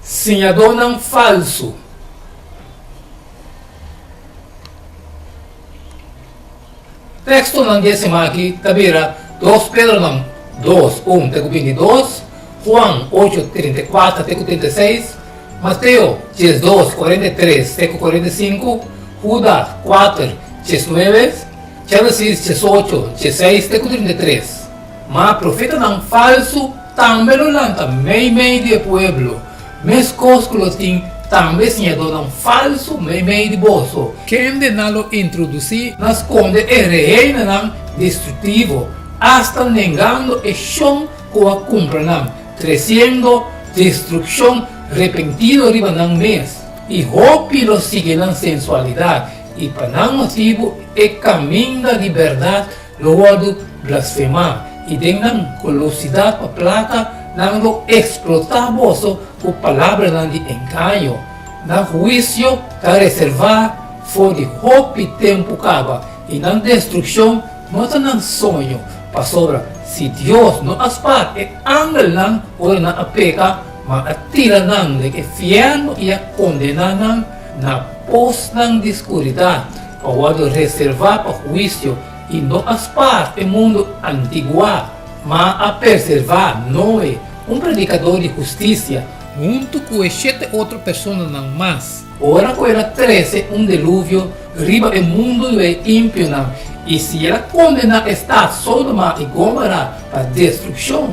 Senhador não falso. Texto ng décima aqui, tabira 2 Pedro ng 2, 1, teco 22, Juan 8, 34, teco 36, Mateo 12, 43, teco 45, Judas 4, 9, Génesis 18, 16, teco 33. Mas profeta ng falso, também lo lanta meio de pueblo, mes cosculo ting também senhador ng falso meio de bolso. Quem de nalo introduzir nas conde e reina ng destrutivo, hasta negando e chão com a compra ng, crescendo destrucción repentino riba ng mes, e hopi lo sigue ng sensualidade, e panang motivo e caminho da liberdade lo wado blasfemar, e dengan colosidade pa plata nang lo explotar boso o palavra nang de engaño, na juízo ta reservar for de hopi tempo caba, e na destrucción nota nang sonho, pa sobra, si Dios no aspar e angel nang ora na apeka, ma atira nang de que fiano e a condena nang na pos nang discuridade, pa wado reservar pa juízo, e no aspar e mundo antigua, ma a preservar Noé, um predicador de justiça, junto com 7 outras pessoas não mais. Ora com ela 13 um dilúvio, riba o mundo e ímpio não, e se ela condena está Sodoma e Gomorra para destruição,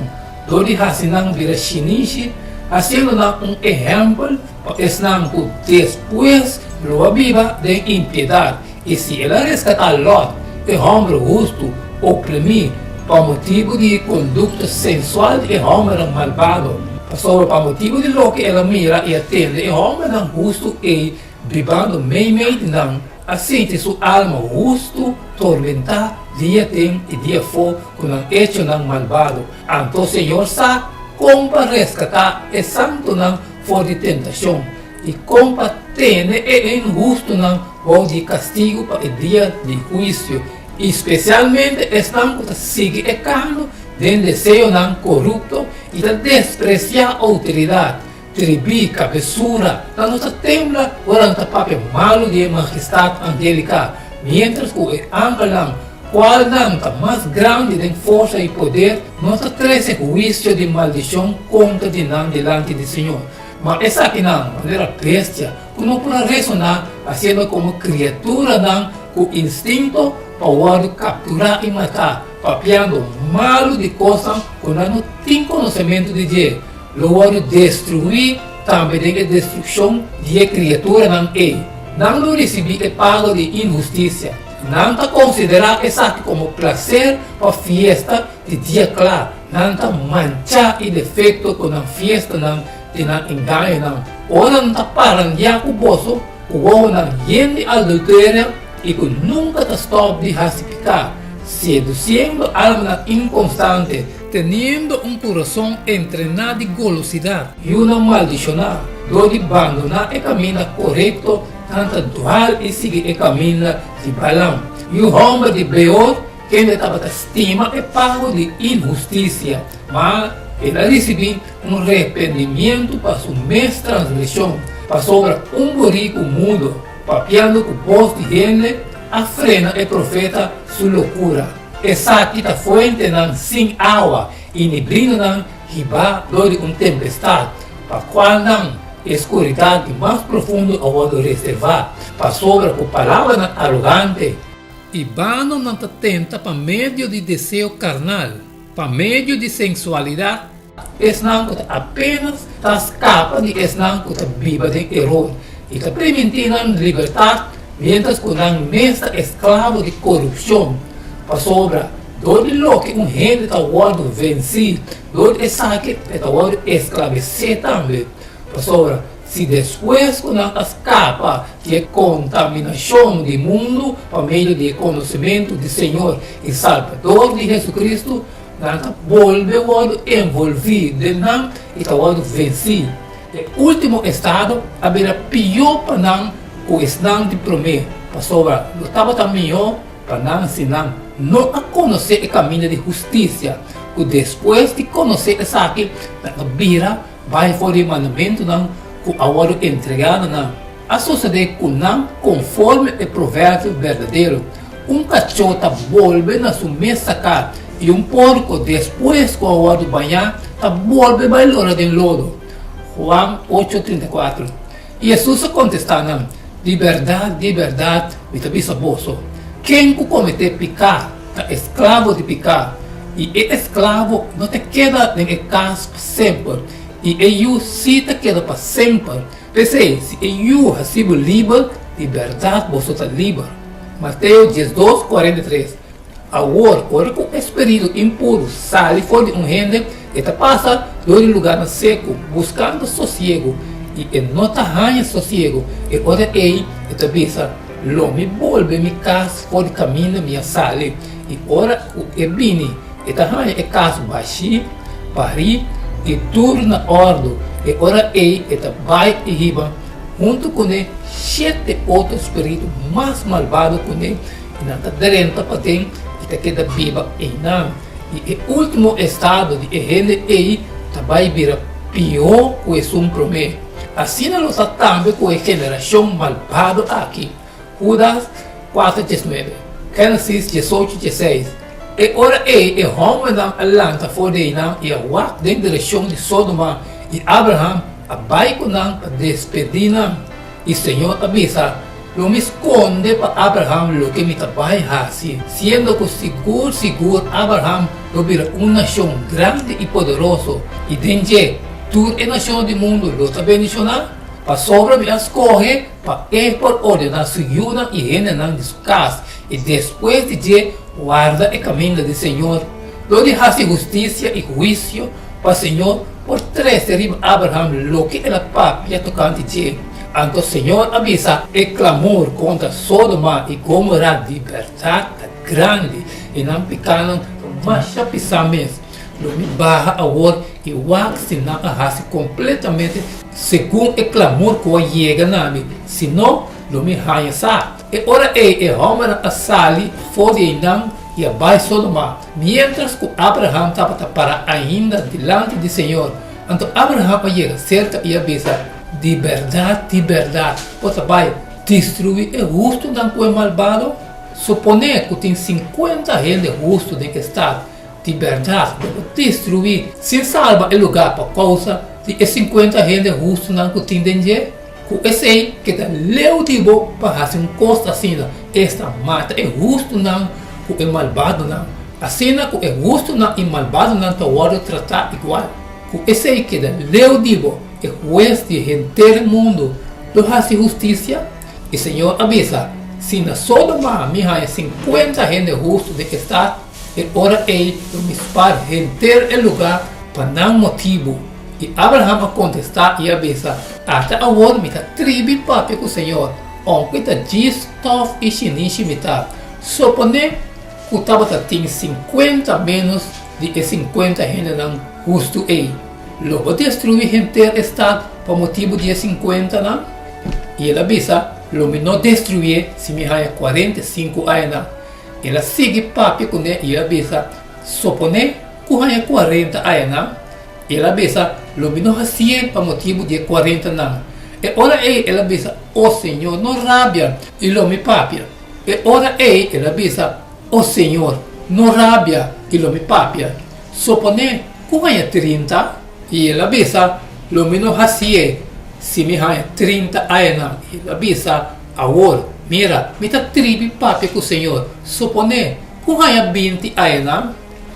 dori hasinang vira chinichi, haciendo um exemplo para esnang que depois lo viva de impiedade, e se ela resgatar Lot, e homem justo, oprimir, por motivo de conduta sensual e homem malvado, sobre por motivo de lo que ela mira e atende, e homem justo e vivendo meio de não, assim que sua alma justo tormentar dia tem e dia for com um hecho não malvado. Então o Senhor sabe como para resgatar e santo não for de tentação, e como para ter e injusto não ou de castigo para o dia de juízo, especialmente estão que sigue e carno de desejo não corrupto e de despreciar a autoridade, tribi, cabeçura, da nossa tembla durante o papel malo de majestade angelical, mientras que o ángel qual não está mais grande de força e poder, não está treze juízo de maldição contra de não delante do Senhor. Mas essa aqui não, maneira bestia, que não pode ressonar, sendo como criatura não, com instinto para capturar e matar, papiando malo de coisa que não tem conhecimento de Deus. Logo destruir também de destruição de criatura não é. Não receber o pago de injustiça. Não está considerar essa aqui como prazer para festa de dia claro. Não está manchar e defeito com a festa não. De não engano não, ora não está parando com o bolso, o homem não de adultério e que nunca está stop de racificar, seduzindo alma inconstante, tendo coração entrenado de golosidade e uma maldicionar, de abandonar o caminho correto, tanto dual e seguir o caminho de Balaam. E o homem de Beor, que estava estima e pago de injustiça, mas ele recebeu arrependimento para sua mesma transgressão, para sobre burico mudo, papiando com o voz de gente, a frena e profeta sua loucura. Essa aqui está fuente sem água, e neblina não riba de tempestade, para qual não escuridade mais profunda ao reservar, para sobre a palavra arrogante. E vano não tenta para meio de desejo carnal, para meio de sensualidade, não apenas escapa de não viva de erro e está permitindo liberdade, mientras que não mesmo escravo de corrupção. Para sobra, onde lo que gente está vencido, onde essa que está esclarecer também. Para sobra, se depois que não escapa de contaminação do mundo, por meio de conhecimento do Senhor e Salvador de Jesus Cristo, não volve a envolver de não e está vencido. O último estado haverá pior para não o não de prometer. Para sobra, não estava também para não ensinar não a conhecer o caminho de justiça, que depois de conhecer essa aqui, vira vai for o mandamento não que agora entregado não. A sociedade que não conforme o provérbio verdadeiro, cachorro tá volve na sua mesa cá e porco depois que o agora banhar tá volve vai lora de lodo. Juan 8:34. E Jesus contesta não, de verdade, me tabisa bolso. Quem cometer pecar, tá escravo de pecar. E escravo não te queda em casa para sempre. E eu sim te queda para sempre. Pensei, se eu recebo livre, de verdade você está livre. Mateus 12:43. Agora, o espírito impuro sai fora de rende e te passa do lugar seco, buscando sossego. E não te arranha sossego. E ora te pensa, lo me volve me casa fora de caminho minha sale. E ora o bini, e te arranha e casa baixi, pari, e turna ordo. E ora te vai e riba, junto com ele, 7 outros espíritos mais malvados com ele, e não te derrenta para ter, e te queda viva em não. E o último estado de rende te vai virar pior que o som promete. Assim não está também com a geração malvada aqui. Judas 4:19, Gênesis 18:16. E ora e homem não alanta fora de não e a walk dentro da direção de Sodoma e Abraham abai com não para despedir não. E o Senhor avisa, não me esconde para Abraham lo que me trabalha assim, sendo que seguro Abraham lo vira uma nação grande e poderosa e dentro toda a nação do mundo lo está bendicionando, para sobre me escorre, para por ordenar sua ajuda e renenar de sua casa, e depois de dia, guarda o caminho do Senhor, lo dejasse justiça e juízo para o Senhor, por 3 arriba Abraham, lo que ela papia tocante de Então o Senhor avisa o clamor contra Sodoma e Gomorra de verdade grande, e não pequeno, mas já pisamos. Não me barra agora e o se não arrasa completamente segundo o clamor que chega na mim, senão não me arranha sa. E ora é Homer a sali fora de não e abaixo Sodoma, mientras que Abraham estava para ainda delante do Senhor. Então Abraham chega cerca e avisa, de verdade, você vai destruir o justo não é malvado? Suponer que tem 50 gente justo de que está. De verdade, destruir, sem salvar o lugar para causa de 50 gente justo não que tem dinheiro. Que esse aí que está leu de boa para fazer coisa assim, esta mata é justo não, que é malvado não. Assim que é justo não e malvado não está agora tratar igual. Que esse aí que está leu de boa, é juiz de gente do mundo, não faz justiça. E o Senhor avisa, se na Sodoma me há 50 gente justo de que está, e ora ele me espalha inteiro o lugar para não motivo. E Abraham contesta e avisa, até agora me está tribo papi com o Senhor, onde está diz tof e xinichi me está. Suponer que o Tabata tem 50 menos de 50 gente não justo aí. Logo destruir inteiro estado por motivo de 50 não. E ele avisa, logo não destruir se me há 45 anos. Ela sigue papi com ele e avisa, supone que há 40 anos, ela avisa, lo não assim para motivo de 40 anos. E ora ela avisa, Senhor, não rabia, e lo me papia. E ora ela avisa, Senhor, não rabia, e lo me papia. Supone que há 30, e ela avisa, lo não assim, se me há 30 anos, ela avisa, agora, mira, me está tribo papi com o Senhor. Supone que há 20 anos,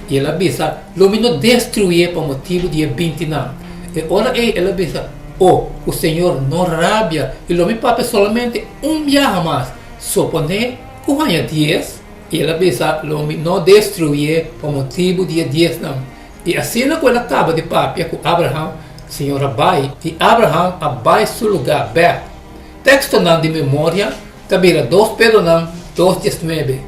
e ela avisa, lo não destruir por motivo de 20 anos. E ora ela avisa, o Senhor não rabia, e lo me papi solamente dia mais. Supone que há 10, e ela avisa, lo não destruir por motivo de 10 anos. E assim que ela acaba de papi com Abraham, Senhor vai, e Abraham abai seu lugar aberto. Texto não de memória, tabira 2 Pedro 2:19.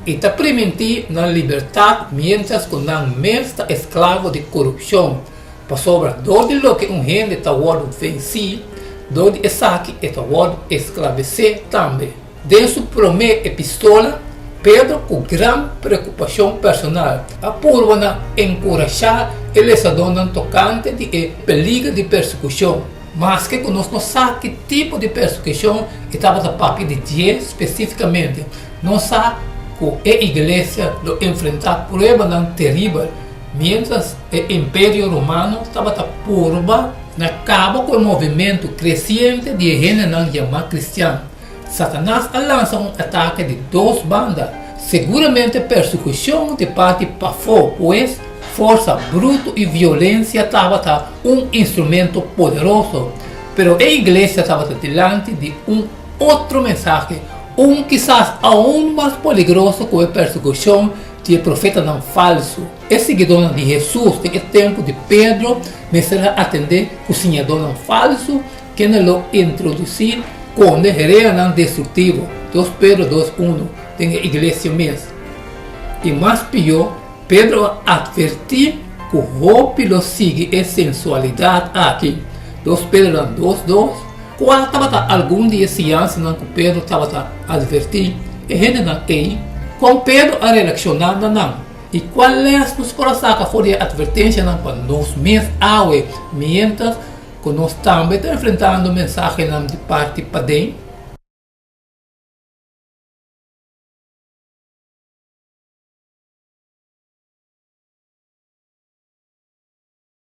E está permitir na liberdade, mientras que não mesmo está escravo de corrupção. Para sobra, do de lo que gente está guardando venci, do de essa que está guardando esclarecer também. Dentro primeira epístola, Pedro, com grande preocupação personal, apurou a encorajar eles a donar tocante de perigo de persecução. Mas que nós não sabemos que tipo de persecução estava a partir de Deus especificamente. Não sabemos que a igreja lo enfrentar provas terríveis, mientras o Império Romano estava a purba na cabo com o movimento crescente de gente não chamada cristã. Satanás lança ataque de duas bandas, seguramente persecução de parte para fora, pois força bruta e violência estava instrumento poderoso, pero a igreja estava diante de outro mensagem, quizás aún mais peligroso que a persecução de profeta não falso. É seguidor de Jesus, no tempo de Pedro, me será atender o senhor não falso, que lo introduzir quando era não destrutivo. 2 Pedro 2:1, tem a igreja mesmo. E mais pior, Pedro advertiu que o roubo lo sigue a sensualidade aqui. 2 Pedro 2:2, quando estava algum dia ciência que Pedro estava advertindo, e gente não aí, com Pedro a relacionar não. E qual é a nossa coração que foi a advertência não para nós mesmos, mientras que nós também estamos enfrentando mensagem de parte para dentro.